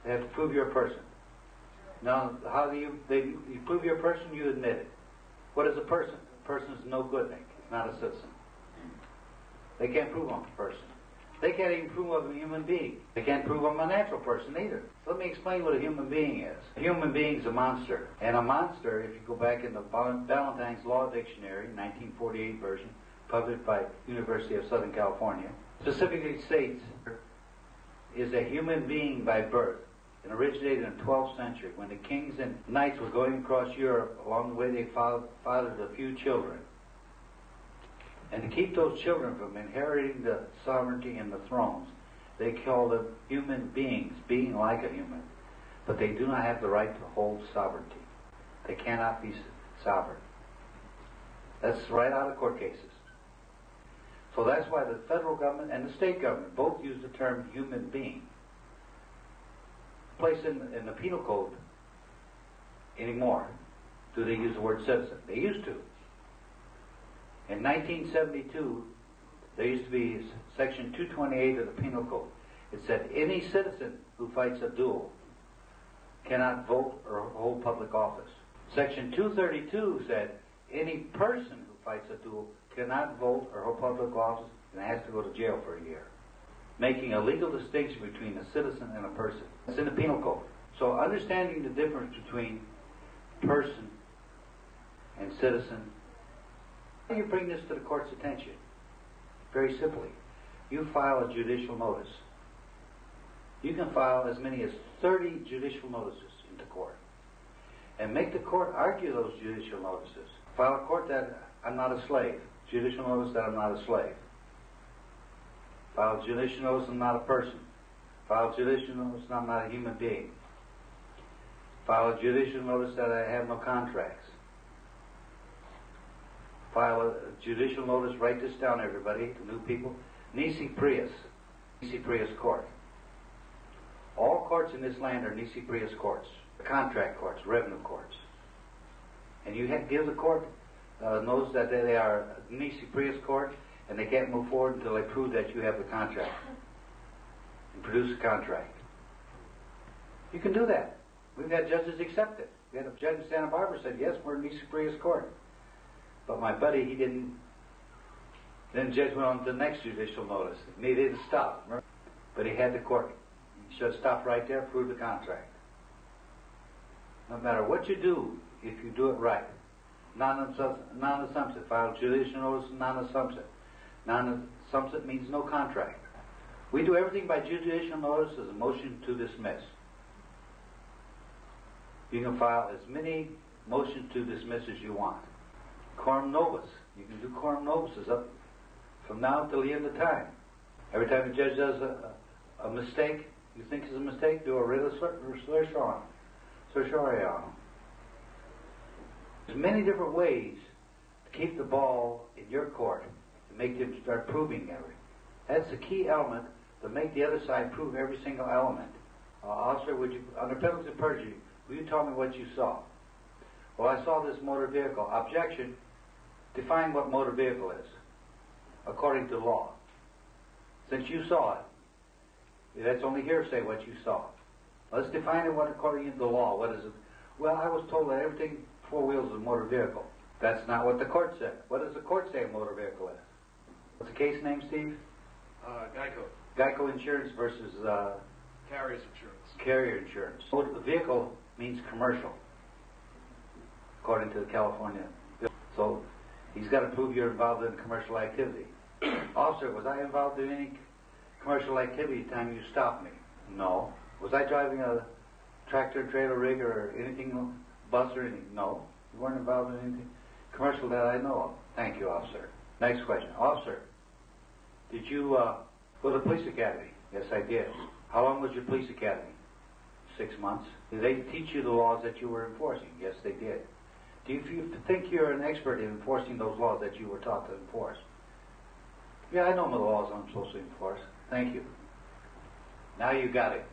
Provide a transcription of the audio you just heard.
They have to prove you're a person. Now, how do you prove you're a person? You admit it. What is a person? A person is no good, Nick. It's not a citizen. They can't prove I'm a person. They can't even prove I'm a human being. They can't prove I'm a natural person either. So let me explain what a human being is. A human being is a monster. And a monster, if you go back in the Ballantyne's Law Dictionary, 1948 version, published by University of Southern California, specifically states, is a human being by birth, and originated in the 12th century when the kings and knights were going across Europe. Along the way they fathered a few children. And to keep those children from inheriting the sovereignty and the thrones, they call them human beings, being like a human. But they do not have the right to hold sovereignty. They cannot be sovereign. That's right out of court cases. So that's why the federal government and the state government both use the term human being. Place in the penal code anymore do they use the word citizen. They used to. In 1972, there used to be section 228 of the penal code. It said any citizen who fights a duel cannot vote or hold public office. Section 232 said any person who fights a duel cannot vote or hold public office and has to go to jail for a year, making a legal distinction between a citizen and a person. It's in the penal code. So understanding the difference between person and citizen, how do you bring this to the court's attention? Very simply, you file a judicial notice. You can file as many as 30 judicial notices into court and make the court argue those judicial notices. File a court that I'm not a slave. Judicial notice that I'm not a slave. File judicial notice I'm not a person. File judicial notice I'm not a human being. File a judicial notice that I have no contracts. File a judicial notice, write this down everybody, the new people, Nisi Prius court. All courts in this land are Nisi Prius courts, contract courts, revenue courts. And you have to give the court knows that they are Nisi Prius court, and they can't move forward until they prove that you have the contract and produce a contract. You can do that. We've had judges accept it. We had a judge in Santa Barbara said, yes, we're Nisi Prius court. But my buddy, he didn't. Then the judge went on to the next judicial notice. And he didn't stop. Remember? But he had the court. He should have stopped right there, prove the contract. No matter what you do, if you do it right. Non-assumption. File judicial notice, non-assumption. Non-assumption means no contract. We do everything by judicial notice as a motion to dismiss. You can file as many motions to dismiss as you want. Coram nobis. You can do coram nobis up from now till the end of time. Every time the judge does a mistake you think is a mistake, do a writ of certiorari. There's many different ways to keep the ball in your court, to make them start proving everything. That's the key element, to make the other side prove every single element. Officer, would you, under penalty of perjury, will you tell me what you saw? Well, I saw this motor vehicle. Objection. Define what motor vehicle is, according to law. Since you saw it, that's only hearsay what you saw. Let's define it according to the law. What is it? Well, I was told that everything four wheels is a motor vehicle. That's not what the court said. What does the court say a motor vehicle is? What's the case name, Steve? Geico. Geico Insurance versus Carrier's Insurance. Carrier Insurance. The vehicle means commercial, according to the California bill. So he's got to prove you're involved in commercial activity. Officer, was I involved in any commercial activity the time you stopped me? No. Was I driving a tractor, trailer rig, or anything, bus or anything? No. You weren't involved in anything commercial that I know of. Thank you, officer. Next question. Officer, did you go to the police academy? Yes, I did. How long was your police academy? 6 months. Did they teach you the laws that you were enforcing? Yes, they did. Do you think you're an expert in enforcing those laws that you were taught to enforce? Yeah, I know the laws I'm supposed to enforce. Thank you. Now you got it.